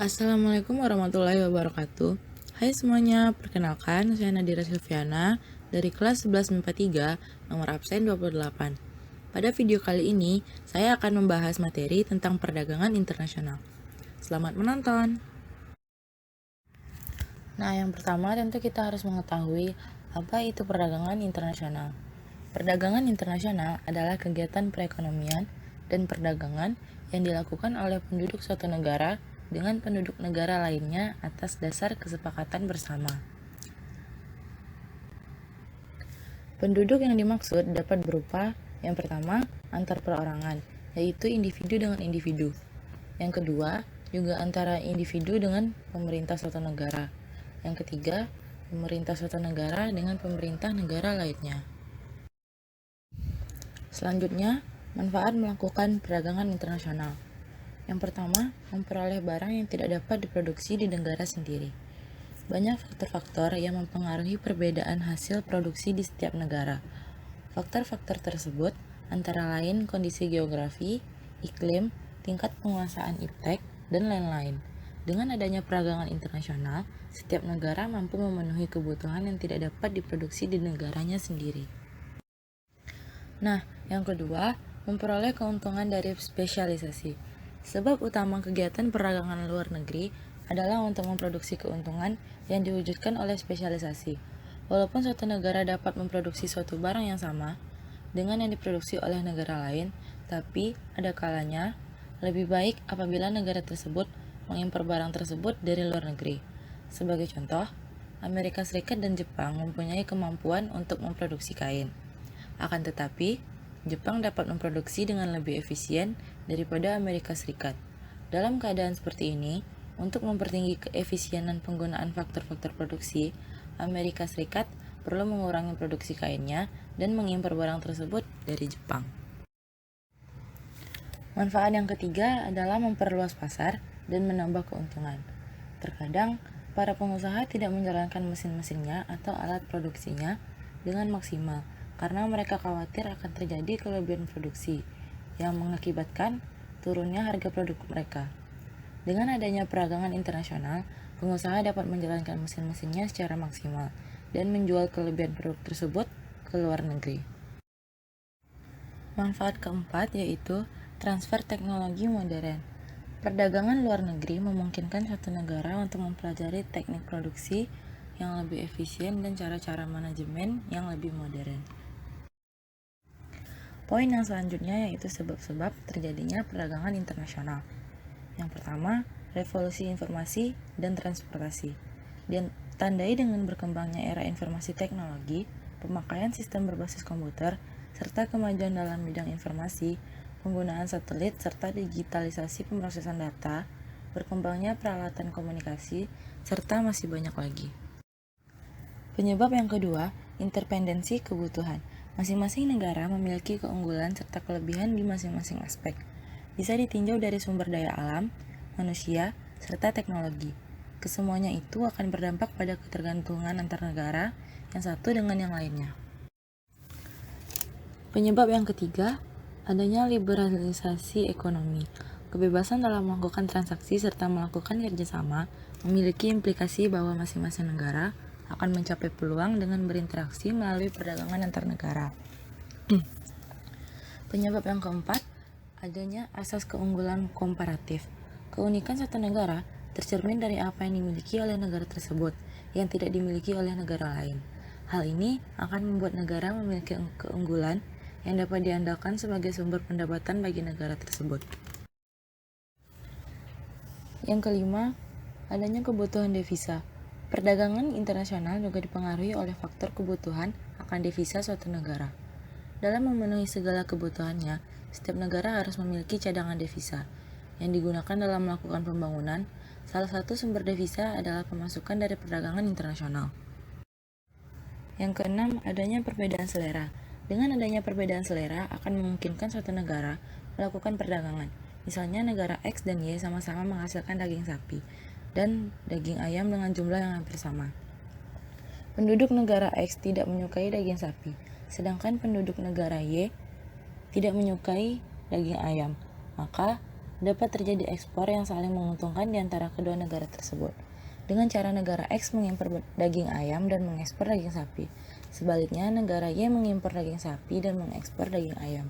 Assalamualaikum warahmatullahi wabarakatuh. Hai semuanya, perkenalkan saya Nadira Silviana dari kelas 11 MIPA 3, nomor absen 28. Pada video kali ini, saya akan membahas materi tentang perdagangan internasional. Selamat menonton. Nah, yang pertama tentu kita harus mengetahui apa itu perdagangan internasional. Perdagangan internasional adalah kegiatan perekonomian dan perdagangan yang dilakukan oleh penduduk suatu negara dengan penduduk negara lainnya atas dasar kesepakatan bersama. Penduduk yang dimaksud dapat berupa yang pertama, antar perorangan, yaitu individu dengan individu. Yang kedua, juga antara individu dengan pemerintah suatu negara. Yang ketiga, pemerintah suatu negara dengan pemerintah negara lainnya. Selanjutnya, manfaat melakukan perdagangan internasional. Yang pertama, memperoleh barang yang tidak dapat diproduksi di negara sendiri. Banyak faktor-faktor yang mempengaruhi perbedaan hasil produksi di setiap negara. Faktor-faktor tersebut antara lain kondisi geografi, iklim, tingkat penguasaan iptek, dan lain-lain. Dengan adanya perdagangan internasional, setiap negara mampu memenuhi kebutuhan yang tidak dapat diproduksi di negaranya sendiri. Nah, yang kedua, memperoleh keuntungan dari spesialisasi. Sebab utama kegiatan perdagangan luar negeri adalah untuk memproduksi keuntungan yang diwujudkan oleh spesialisasi. Walaupun suatu negara dapat memproduksi suatu barang yang sama dengan yang diproduksi oleh negara lain, tapi ada kalanya lebih baik apabila negara tersebut mengimpor barang tersebut dari luar negeri. Sebagai contoh, Amerika Serikat dan Jepang mempunyai kemampuan untuk memproduksi kain. Akan tetapi, Jepang dapat memproduksi dengan lebih efisien daripada Amerika Serikat. Dalam keadaan seperti ini, untuk mempertinggi keefisienan penggunaan faktor-faktor produksi, Amerika Serikat perlu mengurangi produksi kainnya dan mengimpor barang tersebut dari Jepang. Manfaat yang ketiga adalah memperluas pasar dan menambah keuntungan. Terkadang, para pengusaha tidak menjalankan mesin-mesinnya atau alat produksinya dengan maksimal karena mereka khawatir akan terjadi kelebihan produksi yang mengakibatkan turunnya harga produk mereka. Dengan adanya perdagangan internasional, pengusaha dapat menjalankan mesin-mesinnya secara maksimal dan menjual kelebihan produk tersebut ke luar negeri. Manfaat keempat yaitu transfer teknologi modern. Perdagangan luar negeri memungkinkan suatu negara untuk mempelajari teknik produksi yang lebih efisien dan cara-cara manajemen yang lebih modern. Poin yang selanjutnya yaitu sebab-sebab terjadinya perdagangan internasional. Yang pertama, revolusi informasi dan transportasi. Ditandai dengan berkembangnya era informasi teknologi, pemakaian sistem berbasis komputer, serta kemajuan dalam bidang informasi, penggunaan satelit, serta digitalisasi pemrosesan data, berkembangnya peralatan komunikasi, serta masih banyak lagi. Penyebab yang kedua, interdependensi kebutuhan. Masing-masing negara memiliki keunggulan serta kelebihan di masing-masing aspek. Bisa ditinjau dari sumber daya alam, manusia, serta teknologi. Kesemuanya itu akan berdampak pada ketergantungan antar negara yang satu dengan yang lainnya. Penyebab yang ketiga, adanya liberalisasi ekonomi. Kebebasan dalam melakukan transaksi serta melakukan kerjasama memiliki implikasi bahwa masing-masing negara akan mencapai peluang dengan berinteraksi melalui perdagangan antar negara. Penyebab yang keempat, adanya asas keunggulan komparatif. Keunikan satu negara tercermin dari apa yang dimiliki oleh negara tersebut yang tidak dimiliki oleh negara lain. Hal ini akan membuat negara memiliki keunggulan yang dapat diandalkan sebagai sumber pendapatan bagi negara tersebut. Yang kelima, adanya kebutuhan devisa. Perdagangan internasional juga dipengaruhi oleh faktor kebutuhan akan devisa suatu negara. Dalam memenuhi segala kebutuhannya, setiap negara harus memiliki cadangan devisa yang digunakan dalam melakukan pembangunan. Salah satu sumber devisa adalah pemasukan dari perdagangan internasional. Yang keenam, adanya perbedaan selera. Dengan adanya perbedaan selera akan memungkinkan suatu negara melakukan perdagangan. Misalnya negara X dan Y sama-sama menghasilkan daging sapi dan daging ayam dengan jumlah yang hampir sama. Penduduk negara X tidak menyukai daging sapi, sedangkan penduduk negara Y tidak menyukai daging ayam. Maka dapat terjadi ekspor yang saling menguntungkan di antara kedua negara tersebut. Dengan cara negara X mengimpor daging ayam dan mengekspor daging sapi. Sebaliknya, negara Y mengimpor daging sapi dan mengekspor daging ayam.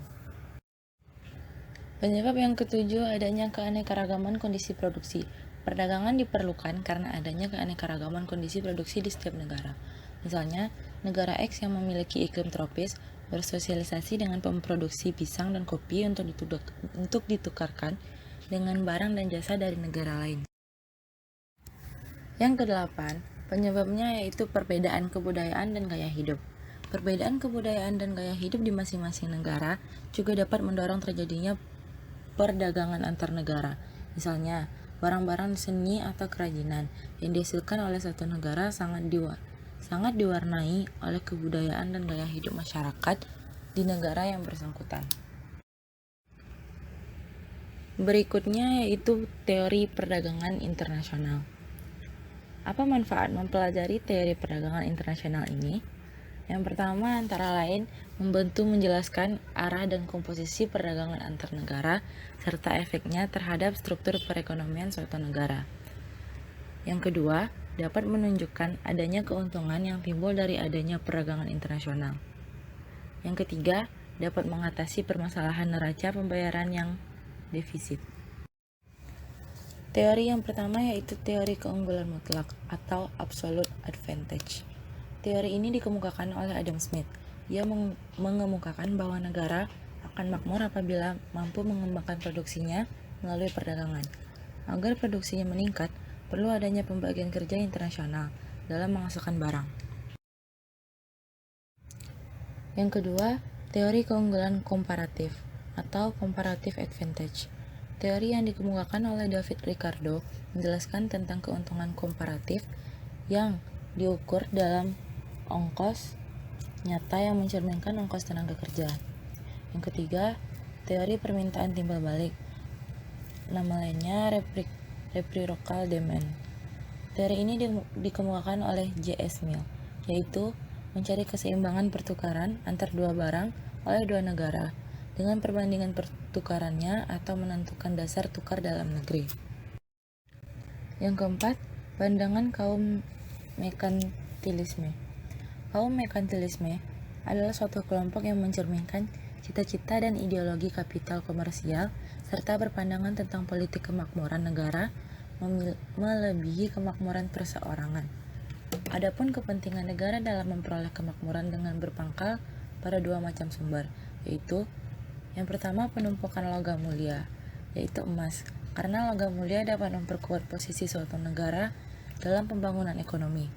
Penyebab yang ketujuh, adanya keanekaragaman kondisi produksi. Perdagangan diperlukan karena adanya keanekaragaman kondisi produksi di setiap negara. Misalnya, negara X yang memiliki iklim tropis bersosialisasi dengan memproduksi pisang dan kopi untuk ditukarkan dengan barang dan jasa dari negara lain. Yang kedelapan, penyebabnya yaitu perbedaan kebudayaan dan gaya hidup. Perbedaan kebudayaan dan gaya hidup di masing-masing negara juga dapat mendorong terjadinya perdagangan antar negara. Misalnya, barang-barang seni atau kerajinan yang dihasilkan oleh satu negara sangat diwarnai oleh kebudayaan dan gaya hidup masyarakat di negara yang bersangkutan. Berikutnya yaitu teori perdagangan internasional. Apa manfaat mempelajari teori perdagangan internasional ini? Yang pertama antara lain membantu menjelaskan arah dan komposisi perdagangan antar negara serta efeknya terhadap struktur perekonomian suatu negara. Yang kedua, dapat menunjukkan adanya keuntungan yang timbul dari adanya perdagangan internasional. Yang ketiga, dapat mengatasi permasalahan neraca pembayaran yang defisit. Teori yang pertama yaitu teori keunggulan mutlak atau absolute advantage. Teori ini dikemukakan oleh Adam Smith. Ia mengemukakan bahwa negara akan makmur apabila mampu mengembangkan produksinya melalui perdagangan. Agar produksinya meningkat, perlu adanya pembagian kerja internasional dalam menghasilkan barang. Yang kedua, teori keunggulan komparatif atau comparative advantage. Teori yang dikemukakan oleh David Ricardo menjelaskan tentang keuntungan komparatif yang diukur dalam ongkos nyata yang mencerminkan ongkos tenaga kerja. Yang ketiga, teori permintaan timbal balik. Nama lainnya reciprocal demand. Teori ini dikemukakan oleh J.S. Mill, yaitu mencari keseimbangan pertukaran antar dua barang oleh dua negara dengan perbandingan pertukarannya atau menentukan dasar tukar dalam negeri. Yang keempat, pandangan kaum merkantilisme. Kaum merkantilisme adalah suatu kelompok yang mencerminkan cita-cita dan ideologi kapital komersial serta berpandangan tentang politik kemakmuran negara melebihi kemakmuran perseorangan. Adapun kepentingan negara dalam memperoleh kemakmuran dengan berpangkal pada dua macam sumber, yaitu yang pertama penumpukan logam mulia, yaitu emas, karena logam mulia dapat memperkuat posisi suatu negara dalam pembangunan ekonomi.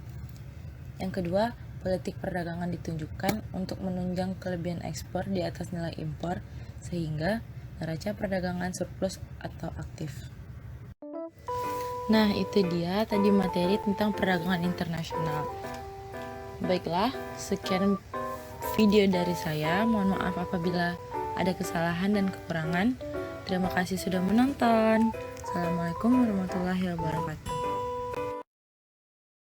Yang kedua, politik perdagangan ditunjukkan untuk menunjang kelebihan ekspor di atas nilai impor sehingga neraca perdagangan surplus atau aktif. Nah, itu dia tadi materi tentang perdagangan internasional. Baiklah, sekian video dari saya. Mohon maaf apabila ada kesalahan dan kekurangan. Terima kasih sudah menonton. Assalamualaikum warahmatullahi wabarakatuh.